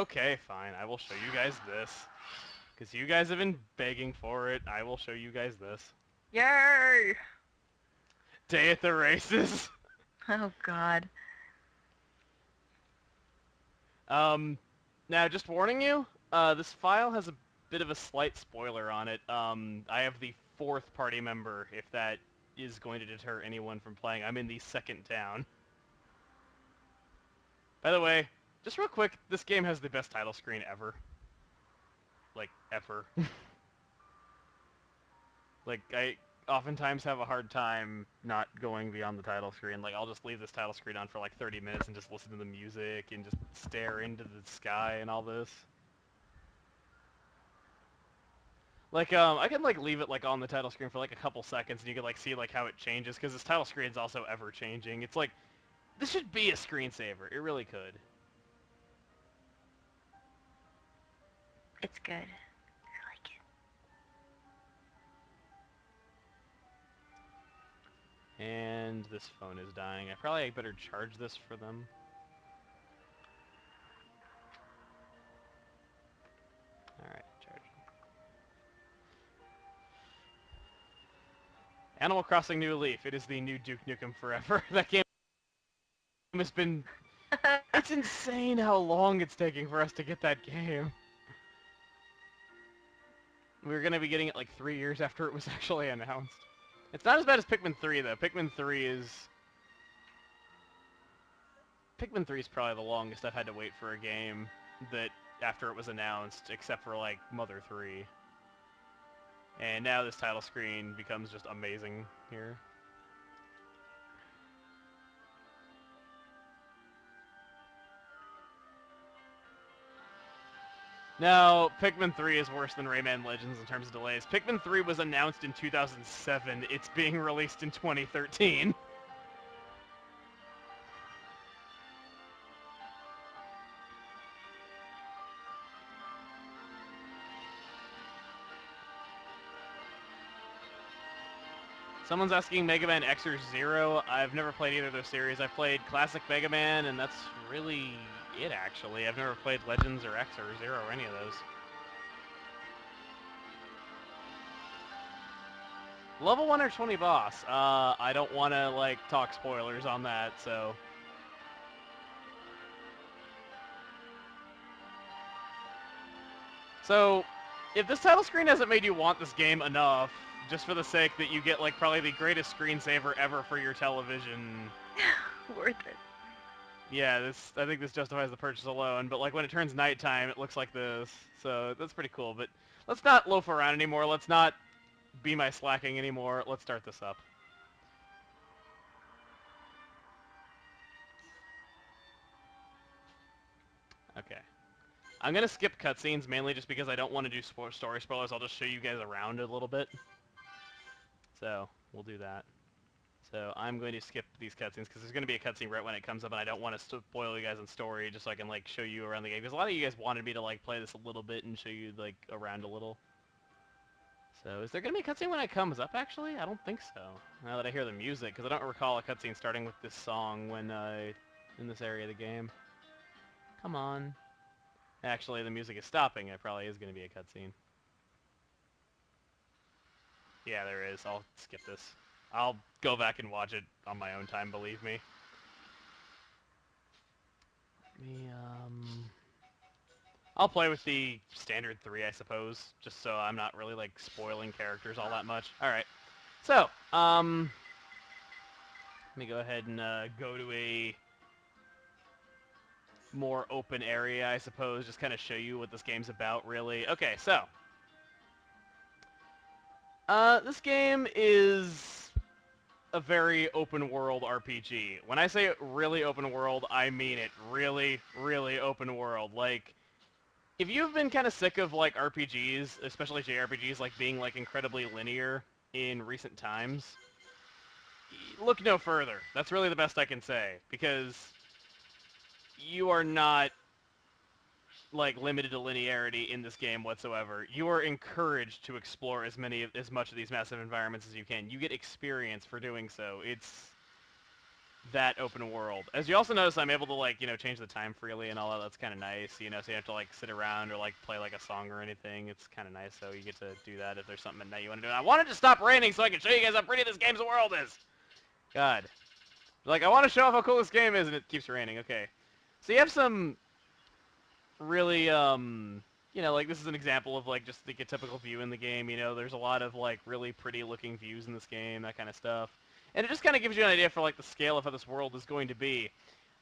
Okay, fine. I will show you guys this. Because you guys have been begging for it. I will show you guys this. Yay! Day at the races. Oh god. Now just warning you, this file has a bit of a slight spoiler on it. I have the fourth party member, if that is going to deter anyone from playing. I'm in the second town. By the way, just real quick, this game has the best title screen ever. Like, ever. Like, I oftentimes have a hard time not going beyond the title screen. Like, I'll just leave this title screen on for like 30 minutes and just listen to the music and just stare into the sky and all this. Like, I can, like, leave it, like, on the title screen for, like, a couple seconds, and you can, like, see, like, how it changes, because this title screen's also ever-changing. It's like, this should be a screensaver. It really could. It's good. I like it. And this phone is dying. I probably better charge this for them. Alright, charge. Animal Crossing New Leaf. It is the new Duke Nukem Forever. That game has been... It's insane how long it's taking for us to get that game. We were going to be getting it like 3 years after it was actually announced. It's not as bad as Pikmin 3, though. Pikmin 3 is probably the longest I've had to wait for a game that after it was announced, except for, like, Mother 3. And now this title screen becomes just amazing here. Now, Pikmin 3 is worse than Rayman Legends in terms of delays. Pikmin 3 was announced in 2007. It's being released in 2013. Someone's asking Mega Man X or Zero. I've never played either of those series. I played Classic Mega Man, and that's really it, actually. I've never played Legends or X or Zero or any of those. Level 1 or 20 boss? I don't want to, like, talk spoilers on that, so... So, if this title screen hasn't made you want this game enough, just for the sake that you get, like, probably the greatest screensaver ever for your television... Worth it. Yeah, I think this justifies the purchase alone, but, like, when it turns nighttime, it looks like this, so that's pretty cool, but let's not loaf around anymore, let's not be my slacking anymore, let's start this up. Okay. I'm gonna skip cutscenes, mainly just because I don't want to do story spoilers, I'll just show you guys around a little bit. So, we'll do that. So, I'm going to skip these cutscenes, because there's going to be a cutscene right when it comes up, and I don't want to spoil you guys on story, just so I can, like, show you around the game. Because a lot of you guys wanted me to, like, play this a little bit and show you, like, around a little. So, is there going to be a cutscene when it comes up, actually? I don't think so. Now that I hear the music, because I don't recall a cutscene starting with this song when, in this area of the game. Come on. Actually, the music is stopping. It probably is going to be a cutscene. Yeah, there is. I'll skip this. I'll go back and watch it on my own time, believe me. I'll play with the standard 3, I suppose, just so I'm not really, like, spoiling characters all that much. Alright. So, let me go ahead and, go to a more open area, I suppose, just kind of show you what this game's about, really. Okay, so. This game is a very open world RPG. When I say really open world, I mean it. Really, really open world. Like, if you've been kind of sick of, like, RPGs, especially JRPGs, like, being, like, incredibly linear in recent times, look no further. That's really the best I can say, because you are not, like, limited to linearity in this game whatsoever. You are encouraged to explore as much of these massive environments as you can. You get experience for doing so. It's that open world. As you also notice, I'm able to, like, you know, change the time freely and all that. That's kind of nice, you know, so you have to, like, sit around or, like, play, like, a song or anything. It's kind of nice, so you get to do that if there's something at night you want to do. And I wanted to stop raining so I can show you guys how pretty this game's world is! God. Like, I want to show off how cool this game is, and it keeps raining. Okay. So you have some really, you know, like, this is an example of, like, just like a typical view in the game, you know, there's a lot of, like, really pretty looking views in this game, that kind of stuff. And it just kind of gives you an idea for, like, the scale of how this world is going to be.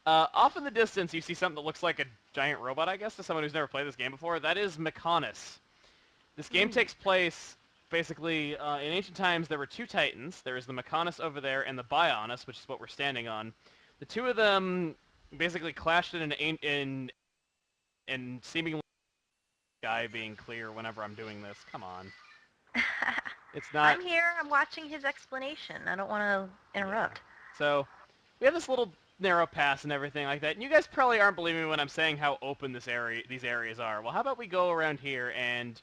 Off in the distance, you see something that looks like a giant robot, I guess, to someone who's never played this game before. That is Mechonis. This game takes place, basically, in ancient times, there were two titans. There is the Mechonis over there and the Bionis, which is what we're standing on. The two of them basically clashed in seemingly sky being clear whenever I'm doing this. Come on. It's not... I'm here. I'm watching his explanation. I don't want to interrupt. Yeah. So, we have this little narrow pass and everything like that, and you guys probably aren't believing me when I'm saying how open these areas are. Well, how about we go around here, and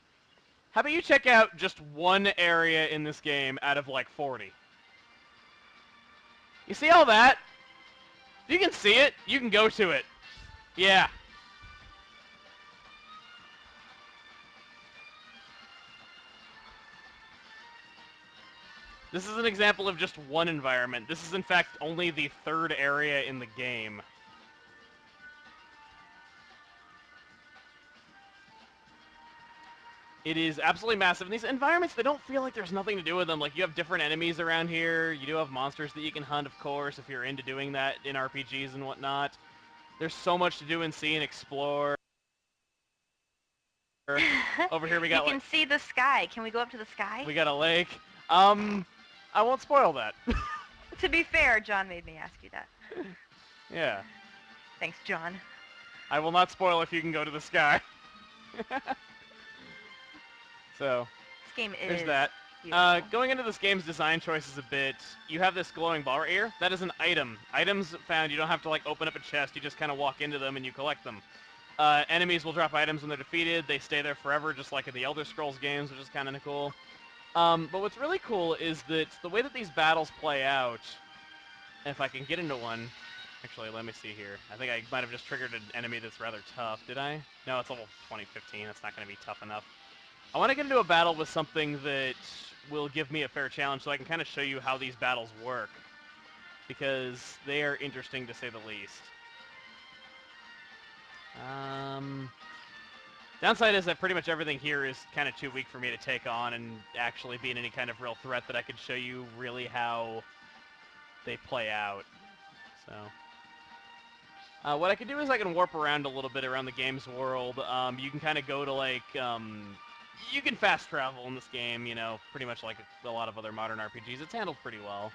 how about you check out just one area in this game out of, like, 40? You see all that? You can see it. You can go to it. Yeah. This is an example of just one environment. This is, in fact, only the third area in the game. It is absolutely massive. And these environments, they don't feel like there's nothing to do with them. Like, you have different enemies around here. You do have monsters that you can hunt, of course, if you're into doing that in RPGs and whatnot. There's so much to do and see and explore. Over here we got, You can see the sky. Can we go up to the sky? we got a lake. I won't spoil that. To be fair, John made me ask you that. Yeah. Thanks, John. I will not spoil if you can go to the sky. So, This game is there's that. beautiful. Going into this game's design choices a bit, you have this glowing ball right here. That is an item. Items found, you don't have to, like, open up a chest. You just kind of walk into them and you collect them. Enemies will drop items when they're defeated. They stay there forever, just like in the Elder Scrolls games, which is kind of cool. But what's really cool is that the way that these battles play out, if I can get into one... Actually, let me see here. I think I might have just triggered an enemy that's rather tough. Did I? No, it's level 2015. That's not going to be tough enough. I want to get into a battle with something that will give me a fair challenge so I can kind of show you how these battles work. Because they are interesting to say the least. Downside is that pretty much everything here is kind of too weak for me to take on and actually be in any kind of real threat that I could show you really how they play out. So, what I can do is I can warp around a little bit around the game's world. You can kind of go to, like, you can fast travel in this game, you know, pretty much like a lot of other modern RPGs. It's handled pretty well.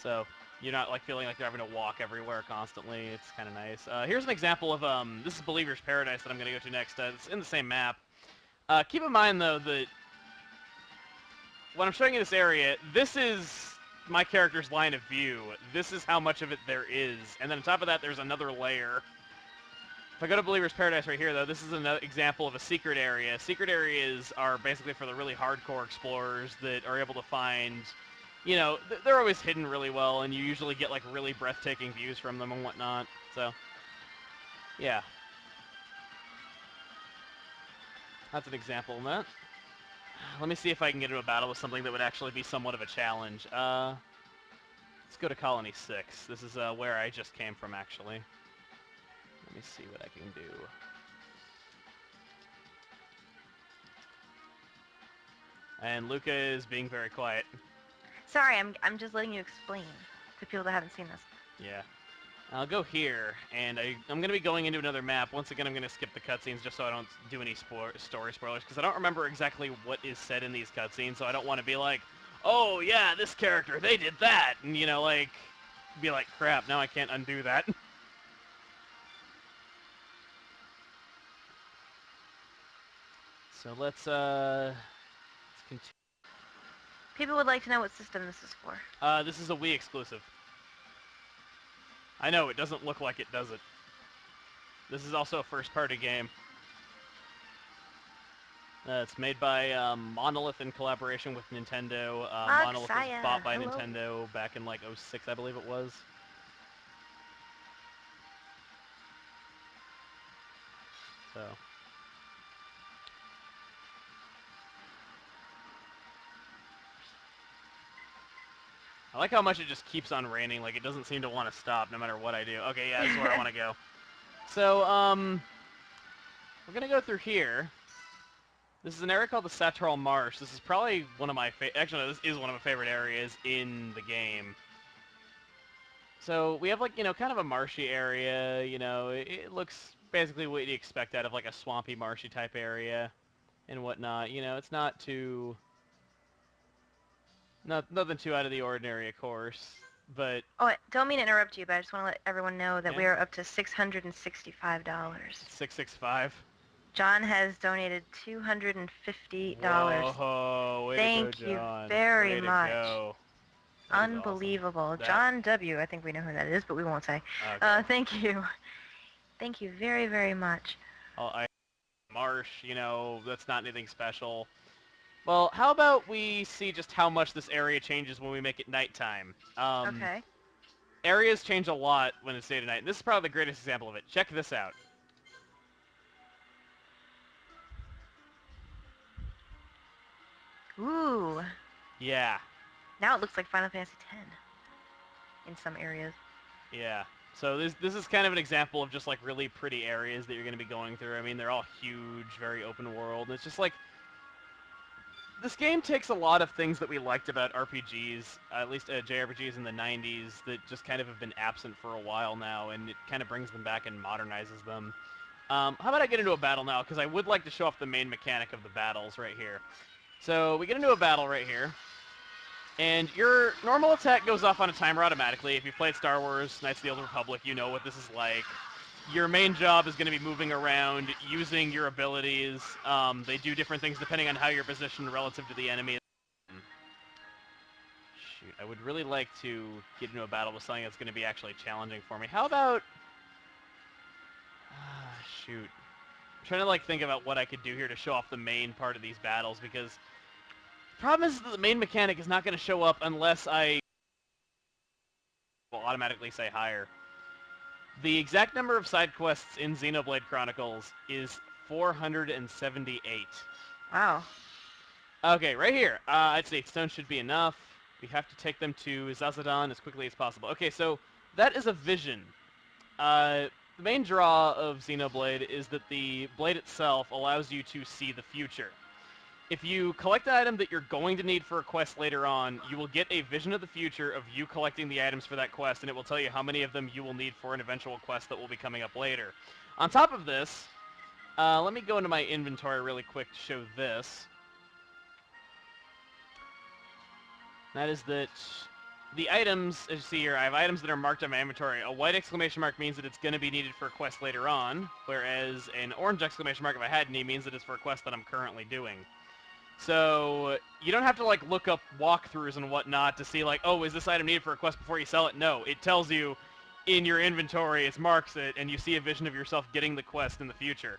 So, you're not, like, feeling like you're having to walk everywhere constantly. It's kind of nice. Here's an example of, this is Believer's Paradise that I'm going to go to next. It's in the same map. Keep in mind, though, that when I'm showing you this area, this is my character's line of view. This is how much of it there is. And then on top of that, there's another layer. If I go to Believer's Paradise right here, though, this is another example of a secret area. Secret areas are basically for the really hardcore explorers that are able to find... You know, they're always hidden really well, and you usually get, like, really breathtaking views from them and whatnot. So, yeah. That's an example of that. Let me see if I can get into a battle with something that would actually be somewhat of a challenge. Let's go to Colony 6. This is where I just came from, actually. Let me see what I can do. And Luca is being very quiet. Sorry, I'm just letting you explain to people that haven't seen this. Yeah. I'll go here, and I'm going to be going into another map. Once again, I'm going to skip the cutscenes just so I don't do any story spoilers, because I don't remember exactly what is said in these cutscenes, so I don't want to be like, oh, yeah, this character, they did that, and, you know, like, be like, crap, now I can't undo that. So let's continue. People would like to know what system this is for. This is a Wii exclusive. I know, it doesn't look like it, does it? This is also a first-party game. It's made by Monolith in collaboration with Nintendo. Monolith was bought by Nintendo back in, like, '06, I believe it was. So. I like how much it just keeps on raining, like it doesn't seem to want to stop no matter what I do. Okay, yeah, this is where I want to go. So, we're gonna go through here. This is an area called the Satral Marsh. This is probably one of my actually, no, this is one of my favorite areas in the game. So, we have, like, you know, kind of a marshy area, you know, it looks basically what you'd expect out of, like, a swampy, marshy type area and whatnot. You know, it's not too... nothing too out of the ordinary, of course, but... Oh, don't mean to interrupt you, but I just want to let everyone know that Yeah. we are up to $665. 665. John has donated $250. Whoa, way Thank to go, you John. very Way to much. go. That is Unbelievable. awesome. John W. I think we know who that is, but we won't say. Okay. Thank you. Thank you very, very much. Marsh, you know, that's not anything special. Well, how about we see just how much this area changes when we make it nighttime? Okay. Areas change a lot when it's day to night. This is probably the greatest example of it. Check this out. Ooh. Yeah. Now it looks like Final Fantasy X in some areas. Yeah. So this is kind of an example of just like really pretty areas that you're going to be going through. I mean, they're all huge, very open world. It's just like this game takes a lot of things that we liked about RPGs, at least JRPGs in the 90s, that just kind of have been absent for a while now, and it kind of brings them back and modernizes them. How about I get into a battle now, because I would like to show off the main mechanic of the battles right here. So we get into a battle right here, and your normal attack goes off on a timer automatically. If you've played Star Wars, Knights of the Old Republic, you know what this is like. Your main job is going to be moving around, using your abilities. They do different things depending on how you're positioned relative to the enemy. Shoot, I would really like to get into a battle with something that's going to be actually challenging for me. How about... shoot. I'm trying to like think about what I could do here to show off the main part of these battles, because the problem is that the main mechanic is not going to show up unless I will automatically say higher. The exact number of side quests in Xenoblade Chronicles is 478. Wow. Okay, right here. I'd say stone should be enough. We have to take them to Zazadan as quickly as possible. Okay, so that is a vision. The main draw of Xenoblade is that the blade itself allows you to see the future. If you collect an item that you're going to need for a quest later on, you will get a vision of the future of you collecting the items for that quest, and it will tell you how many of them you will need for an eventual quest that will be coming up later. On top of this, let me go into my inventory really quick to show this. That is that the items, as you see here, I have items that are marked on my inventory. A white exclamation mark means that it's going to be needed for a quest later on, whereas an orange exclamation mark, if I had any, means that it's for a quest that I'm currently doing. So you don't have to like look up walkthroughs and whatnot to see like, oh, is this item needed for a quest before you sell it? No, it tells you in your inventory, it marks it, and you see a vision of yourself getting the quest in the future.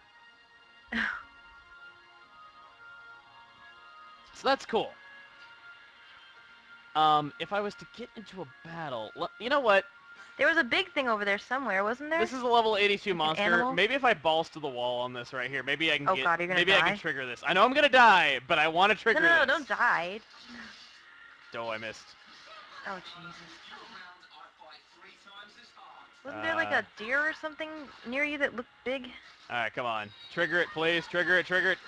So that's cool. If I was to get into a battle, you know what? There was a big thing over there somewhere, wasn't there? This is a level 82 Like monster. animal? Maybe if I balls to the wall on this right here, maybe I can Oh God, you're gonna maybe die? I can trigger this. I know I'm gonna die, but I want to trigger No, this. don't die. Oh, I missed. Oh Jesus. Wasn't there like a deer or something near you that looked big? Alright, come on. Trigger it, please. Trigger it, trigger it.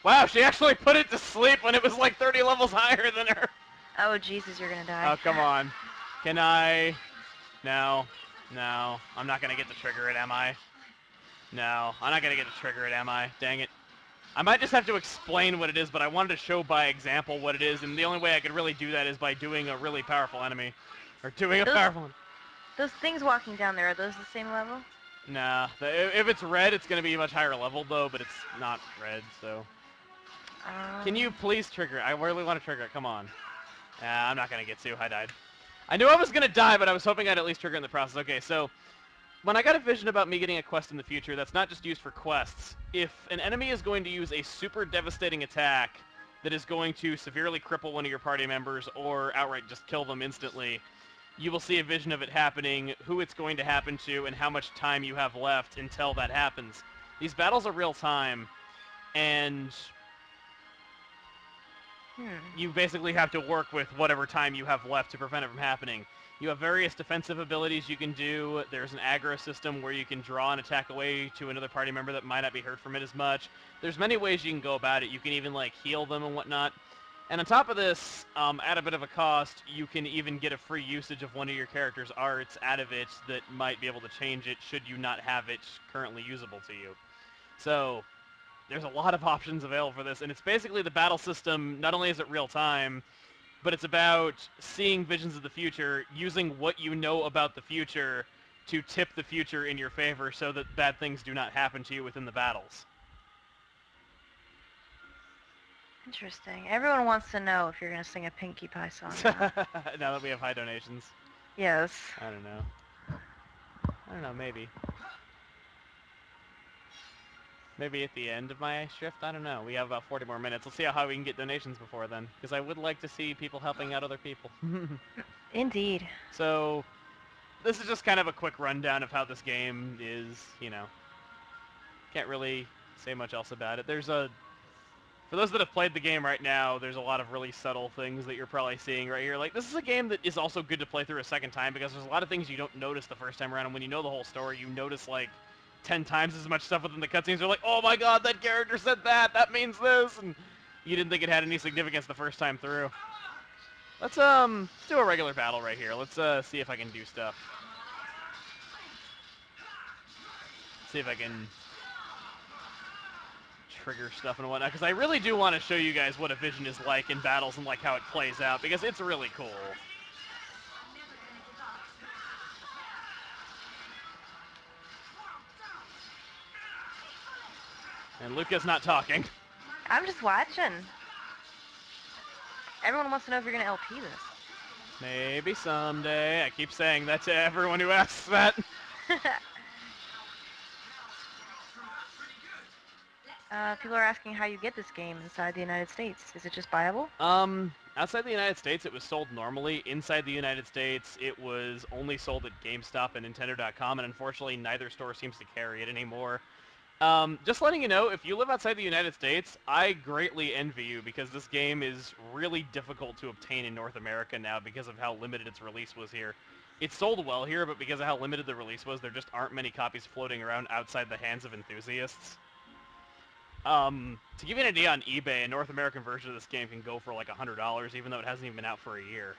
Wow, she actually put it to sleep when it was like 30 levels higher than her. Oh Jesus, you're gonna die. Oh, come on. Can I? No. No. I'm not gonna get to trigger it, am I? No. I'm not gonna get to trigger it, am I? Dang it. I might just have to explain what it is, but I wanted to show by example what it is, and the only way I could really do that is by doing a really powerful enemy. Or doing a powerful one. Those things walking down there, are those the same level? Nah. If it's red, it's gonna be much higher level, though, but it's not red, so... Can you please trigger it? I really want to trigger it. Come on. I'm not going to get to. I died. I knew I was going to die, but I was hoping I'd at least trigger in the process. Okay, so when I got a vision about me getting a quest in the future, that's not just used for quests. If an enemy is going to use a super devastating attack that is going to severely cripple one of your party members or outright just kill them instantly, you will see a vision of it happening, who it's going to happen to, and how much time you have left until that happens. These battles are real time, and you basically have to work with whatever time you have left to prevent it from happening. You have various defensive abilities you can do. There's an aggro system where you can draw an attack away to another party member that might not be hurt from it as much. There's many ways you can go about it. You can even like heal them and whatnot. And on top of this, at a bit of a cost, you can even get a free usage of one of your character's arts out of it that might be able to change it should you not have it currently usable to you. So there's a lot of options available for this, and it's basically the battle system. Not only is it real time, but it's about seeing visions of the future, using what you know about the future to tip the future in your favor so that bad things do not happen to you within the battles. Interesting. Everyone wants to know if you're going to sing a Pinkie Pie song now. Now that we have high donations. Yes. I don't know, maybe. Maybe at the end of my shift? I don't know. We have about 40 more minutes. Let's see how high we can get donations before then. Because I would like to see people helping out other people. Indeed. So, this is just kind of a quick rundown of how this game is, you know. Can't really say much else about it. For those that have played the game right now, there's a lot of really subtle things that you're probably seeing right here. Like, this is a game that is also good to play through a second time because there's a lot of things you don't notice the first time around, and when you know the whole story, you notice, like, 10 times as much stuff within the cutscenes. You're like, oh my god, that character said that! That means this! And you didn't think it had any significance the first time through. Let's do a regular battle right here. Let's see if I can do stuff. See if I can trigger stuff and whatnot, because I really do want to show you guys what a vision is like in battles and like how it plays out, because it's really cool. And Luca's not talking. I'm just watching. Everyone wants to know if you're going to LP this. Maybe someday. I keep saying that to everyone who asks that. People are asking how you get this game inside the United States. Is it just buyable? Outside the United States, it was sold normally. Inside the United States, it was only sold at GameStop and Nintendo.com, and unfortunately, neither store seems to carry it anymore. Just letting you know, if you live outside the United States, I greatly envy you because this game is really difficult to obtain in North America now because of how limited its release was here. It sold well here, but because of how limited the release was, there just aren't many copies floating around outside the hands of enthusiasts. To give you an idea on eBay, a North American version of this game can go for like $100, even though it hasn't even been out for a year.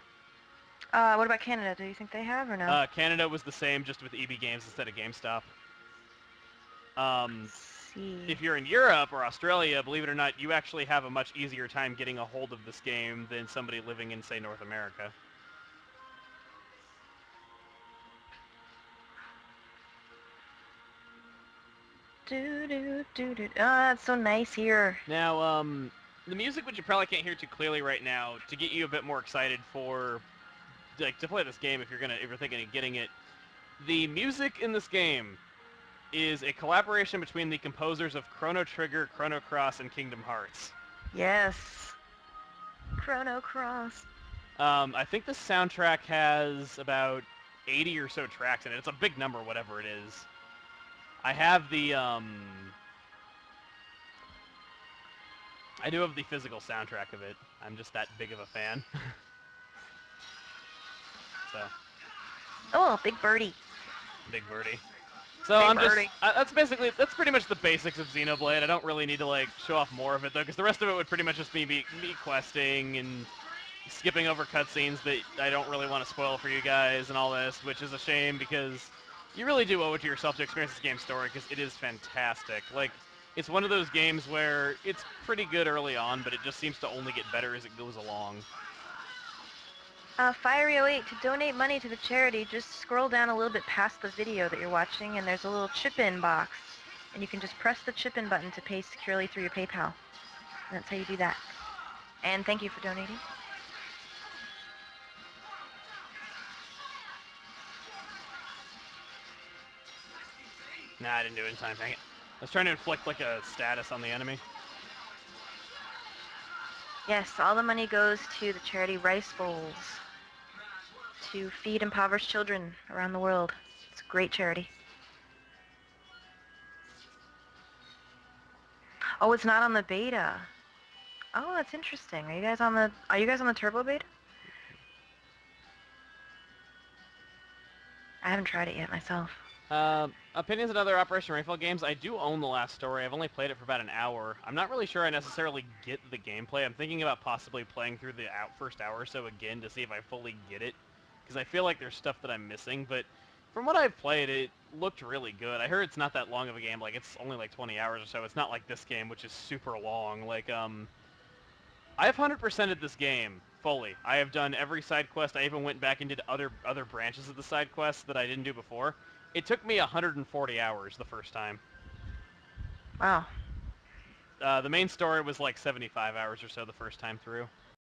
What about Canada? Do you think they have or no? Canada was the same, just with EB Games instead of GameStop. If you're in Europe or Australia, believe it or not, you actually have a much easier time getting a hold of this game than somebody living in, say, North America. It's so nice here. Now, the music, which you probably can't hear too clearly right now, to get you a bit more excited for, like, to play this game if you're thinking of getting it, the music in this game is a collaboration between the composers of Chrono Trigger, Chrono Cross, and Kingdom Hearts. Yes. Chrono Cross. I think the soundtrack has about 80 or so tracks in it. It's a big number, whatever it is. I have the, I do have the physical soundtrack of it. I'm just that big of a fan. So. Oh, big birdie. Big birdie. So big I'm birdie. just, that's pretty much the basics of Xenoblade. I don't really need to, like, show off more of it, though, because the rest of it would pretty much just be me questing and skipping over cutscenes that I don't really want to spoil for you guys and all this, which is a shame because you really do owe it to yourself to experience this game's story because it is fantastic. Like, it's one of those games where it's pretty good early on, but it just seems to only get better as it goes along. Fiery08, to donate money to the charity, just scroll down a little bit past the video that you're watching, and there's a little chip-in box. And you can just press the chip-in button to pay securely through your PayPal. And that's how you do that. And thank you for donating. Nah, I didn't do it in time, dang it. I was trying to inflict, like, a status on the enemy. Yes, all the money goes to the charity Rice Bowls to feed impoverished children around the world. It's a great charity. Oh, it's not on the beta. Oh, that's interesting. Are you guys on the turbo beta? I haven't tried it yet myself. Opinions on other Operation Rainfall games. I do own the last story. I've only played it for about an hour. I'm not really sure I necessarily get the gameplay. I'm thinking about possibly playing through the first hour or so again to see if I fully get it, because I feel like there's stuff that I'm missing, but from what I've played, it looked really good. I heard it's not that long of a game. Like, it's only like 20 hours or so. It's not like this game, which is super long. Like, I've 100%ed this game fully. I have done every side quest. I even went back and did other branches of the side quests that I didn't do before. It took me 140 hours the first time. Wow. The main story was like 75 hours or so the first time through.